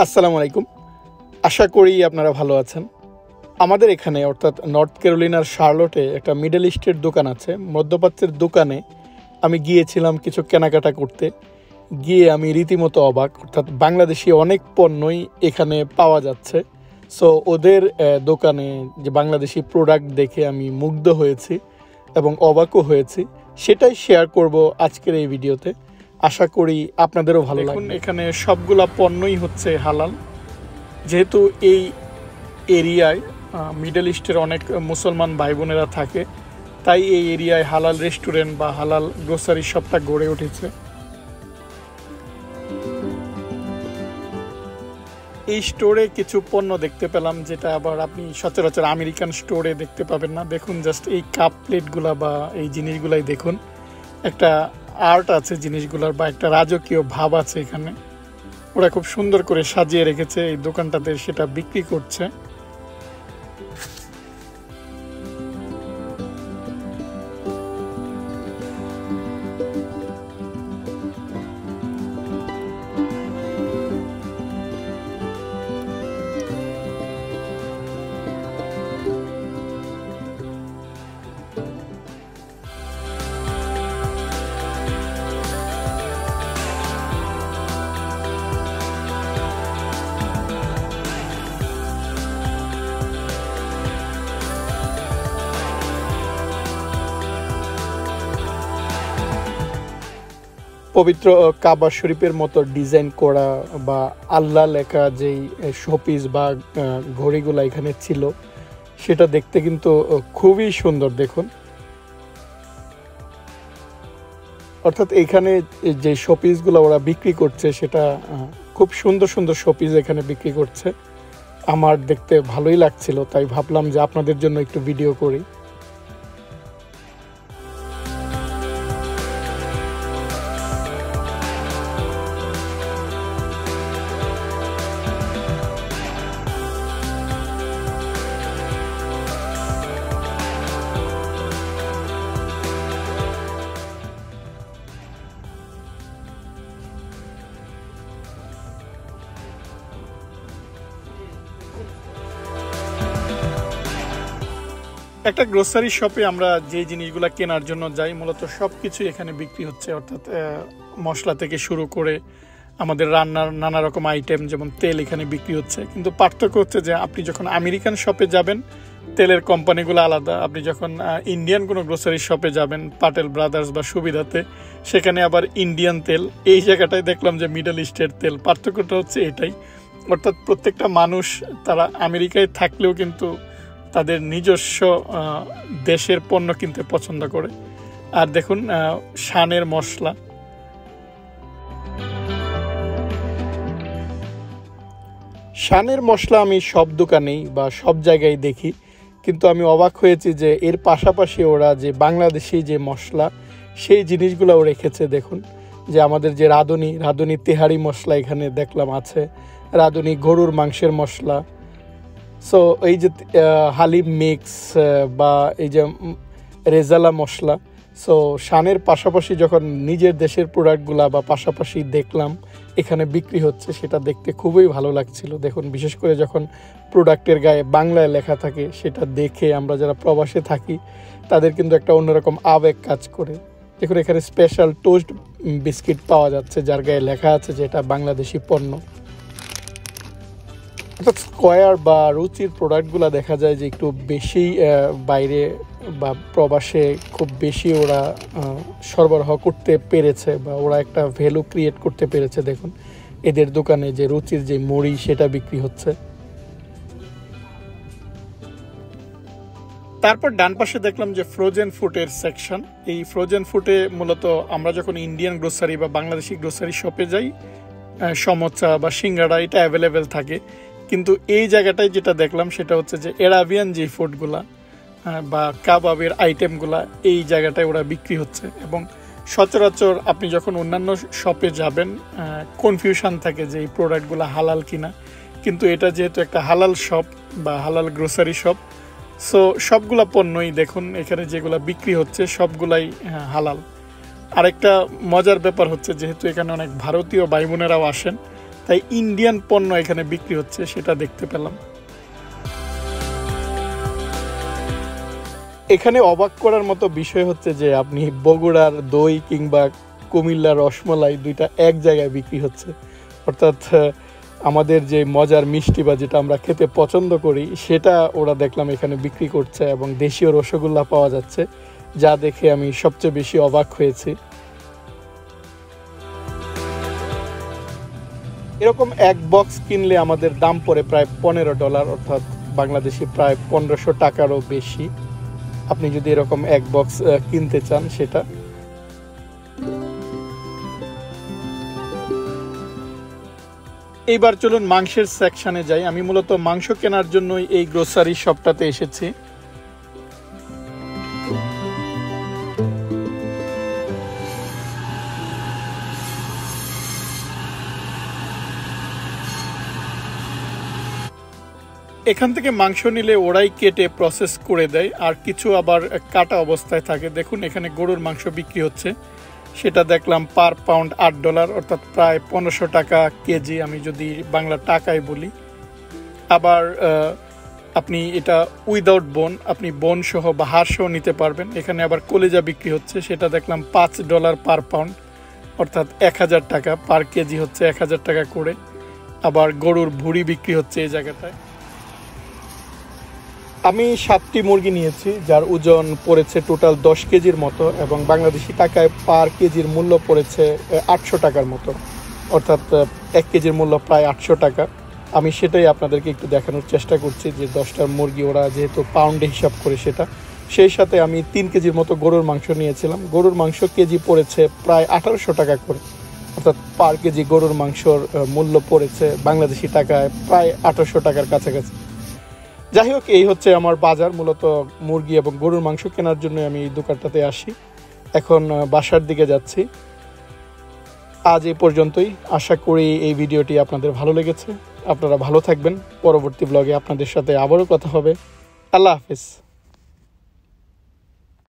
আসসালামু আলাইকুম। আশা করি আপনারা ভালো আছেন। আমাদের এখানে অর্থাৎ নর্থ ক্যারোলিনার শার্লটে একটা মিডল ইস্টের দোকান আছে। মধ্যপ্রাচ্যের দোকানে আমি গিয়েছিলাম কিছু কেনাকাটা করতে। গিয়ে আমি রীতিমতো অবাক, অর্থাৎ বাংলাদেশি অনেক পণ্যই এখানে পাওয়া যাচ্ছে। সো ওদের দোকানে যে বাংলাদেশি প্রোডাক্ট দেখে আমি মুগ্ধ হয়েছি এবং অবাকও হয়েছি। সেটাই শেয়ার করব আজকের এই ভিডিওতে। আশা করি আপনাদেরও ভালো লাগবে। এখানে সবগুলা পণ্যই হচ্ছে হালাল। যেহেতু এই এরিয়ায় মিডল ইস্টের অনেক মুসলমান ভাই বোনেরা থাকে, তাই এই এরিয়ায় হালাল রেস্টুরেন্ট বা হালাল গ্রোসারি শপটা গড়ে উঠেছে। এই স্টোরে কিছু পণ্য দেখতে পেলাম, যেটা আবার আপনি সচরাচর আমেরিকান স্টোরে দেখতে পাবেন না। দেখুন, জাস্ট এই কাপ প্লেটগুলা বা এই জিনিসগুলাই দেখুন। একটা আর্ট আছে জিনিসগুলোর, বা একটা রাজকীয় ভাব আছে এখানে। ওরা খুব সুন্দর করে সাজিয়ে রেখেছে এই দোকানটাতে, সেটা বিক্রি করছে। পবিত্র কাবা শরীফের মতো ডিজাইন করা বা আল্লাহ লেখা যেই শোপিস বা ঘড়িগুলো এখানে ছিল, সেটা দেখতে কিন্তু খুবই সুন্দর। দেখুন, অর্থাৎ এখানে যে শোপিসগুলো ওরা বিক্রি করছে, সেটা খুব সুন্দর সুন্দর শোপিস এখানে বিক্রি করছে। আমার দেখতে ভালোই লাগছিল, তাই ভাবলাম যে আপনাদের জন্য একটু ভিডিও করি। একটা গ্রোসারি শপে আমরা যে জিনিসগুলো কেনার জন্য যাই, মূলত সব কিছু এখানে বিক্রি হচ্ছে। অর্থাৎ মশলা থেকে শুরু করে আমাদের রান্নার নানা রকম আইটেম, যেমন তেল এখানে বিক্রি হচ্ছে। কিন্তু পার্থক্য হচ্ছে যে আপনি যখন আমেরিকান শপে যাবেন, তেলের কোম্পানিগুলো আলাদা। আপনি যখন ইন্ডিয়ান কোনো গ্রোসারি শপে যাবেন, পাটেল ব্রাদার্স বা সুবিধাতে, সেখানে আবার ইন্ডিয়ান তেল। এই জায়গাটায় দেখলাম যে মিডল ইস্টের তেল। পার্থক্যটা হচ্ছে এটাই। অর্থাৎ প্রত্যেকটা মানুষ, তারা আমেরিকায় থাকলেও কিন্তু তাদের নিজস্ব দেশের পণ্য কিনতে পছন্দ করে। আর দেখুন, শানের মশলা। শানের মশলা আমি সব দোকানেই বা সব জায়গায় দেখি, কিন্তু আমি অবাক হয়েছি যে এর পাশাপাশি ওরা যে বাংলাদেশি যে মশলা, সেই জিনিসগুলোও রেখেছে। দেখুন, যে আমাদের যে রাঁধুনি তেহারি মশলা এখানে দেখলাম আছে, রাঁধুনি গরুর মাংসের মশলা। সো এই যে হালিম মিক্স বা এই যে রেজালা মশলা। সো শানের পাশাপাশি যখন নিজের দেশের প্রোডাক্টগুলা বা পাশাপাশি দেখলাম এখানে বিক্রি হচ্ছে, সেটা দেখতে খুবই ভালো লাগছিল। দেখুন, বিশেষ করে যখন প্রোডাক্টের গায়ে বাংলায় লেখা থাকে, সেটা দেখে আমরা যারা প্রবাসে থাকি তাদের কিন্তু একটা অন্যরকম আবেগ কাজ করে। দেখুন, এখানে স্পেশাল টোস্ট বিস্কিট পাওয়া যাচ্ছে, যার গায়ে লেখা আছে যে এটা বাংলাদেশি পণ্য। অর্থাৎ স্কোয়ার বা রুচির প্রোডাক্টগুলো দেখা যায় যে একটু বেশি বাইরে বা প্রবাসে খুব বেশি ওরা সরবরাহ করতে পেরেছে, বা ওরা একটা ভ্যালু ক্রিয়েট করতে পেরেছে। দেখুন, এদের দোকানে যে রুচির যে মুড়ি, সেটা বিক্রি হচ্ছে। তারপর ডান পাশে দেখলাম যে ফ্রোজেন ফুডের সেকশন। এই ফ্রোজেন ফুডে মূলত আমরা যখন ইন্ডিয়ান গ্রোসারি বা বাংলাদেশি গ্রোসারি শপে যাই, সমোসা বা সিঙ্গাড়া এটা অ্যাভেলেবেল থাকে। কিন্তু এই জায়গাটায় যেটা দেখলাম, সেটা হচ্ছে যে এরাবিয়ান যে ফুডগুলা বা কাবাবের আইটেমগুলা এই জায়গাটায় ওরা বিক্রি হচ্ছে। এবং সচরাচর আপনি যখন অন্যান্য শপে যাবেন, কনফিউশন থাকে যে এই প্রোডাক্টগুলো হালাল কিনা। কিন্তু এটা যেহেতু একটা হালাল শপ বা হালাল গ্রোসারি শপ, সো সবগুলা পণ্যই দেখুন এখানে যেগুলো বিক্রি হচ্ছে সবগুলাই হালাল। আরেকটা মজার ব্যাপার হচ্ছে, যেহেতু এখানে অনেক ভারতীয় ভাই বোনেরাও আসেন, তাই ইন্ডিয়ান পণ্য এখানে বিক্রি হচ্ছে সেটা দেখতে পেলাম। এখানে অবাক করার মতো বিষয় হচ্ছে যে আপনি বগুড়ার দই কিংবা কুমিল্লার রসমালাই দুইটা এক জায়গায় বিক্রি হচ্ছে। অর্থাৎ আমাদের যে মজার মিষ্টি বা যেটা আমরা খেতে পছন্দ করি সেটা ওরা দেখলাম এখানে বিক্রি করছে, এবং দেশীয় রসগোল্লা পাওয়া যাচ্ছে, যা দেখে আমি সবচেয়ে বেশি অবাক হয়েছি। এরকম এক বক্স কিনলে আমাদের দাম পড়ে প্রায় $15, অর্থাৎ বাংলাদেশি প্রায় 1500 টাকারও বেশি আপনি যদি এরকম এক বক্স কিনতে চান সেটা। এইবার চলুন মাংসের সেকশনে যাই। আমি মূলত মাংস কেনার জন্যই এই গ্রোসারি শপটাতে এসেছি। এখান থেকে মাংস নিলে ওরাই কেটে প্রসেস করে দেয়, আর কিছু আবার কাটা অবস্থায় থাকে। দেখুন এখানে গরুর মাংস বিক্রি হচ্ছে, সেটা দেখলাম পার পাউন্ড $8, অর্থাৎ প্রায় 1500 টাকা কেজি আমি যদি বাংলা টাকায় বলি। আবার আপনি এটা উইদাউট বোন, আপনি বোন সহ বা হাড় সহ নিতে পারবেন। এখানে আবার কলিজা বিক্রি হচ্ছে, সেটা দেখলাম $5 পার পাউন্ড, অর্থাৎ 1000 টাকা পার কেজি হচ্ছে 1000 টাকা করে। আবার গরুর ভুঁড়ি বিক্রি হচ্ছে এই জায়গাটায়। আমি 7টি মুরগি নিয়েছি, যার ওজন পড়েছে টোটাল 10 কেজির মতো, এবং বাংলাদেশি টাকায় পার কেজির মূল্য পড়েছে 800 টাকার মতো, অর্থাৎ 1 কেজির মূল্য প্রায় 800 টাকা। আমি সেটাই আপনাদেরকে একটু দেখানোর চেষ্টা করছি যে 10টার মুরগি ওরা যেহেতু পাউন্ডে হিসাব করে সেটা। সেই সাথে আমি 3 কেজির মতো গরুর মাংস নিয়েছিলাম। গরুর মাংস কেজি পড়েছে প্রায় 1800 টাকা করে, অর্থাৎ পার কেজি গরুর মাংসর মূল্য পড়েছে বাংলাদেশি টাকায় প্রায় 1800 টাকার কাছাকাছি। যাই হোক, এই হচ্ছে আমার বাজার। মূলত মুরগি এবং গরুর মাংস কেনার জন্য আমি এই দোকানটাতে আসি। এখন বাসার দিকে যাচ্ছি। আজ এই পর্যন্তই। আশা করি এই ভিডিওটি আপনাদের ভালো লেগেছে। আপনারা ভালো থাকবেন। পরবর্তী ব্লগে আপনাদের সাথে আবারও কথা হবে। আল্লাহ হাফেজ।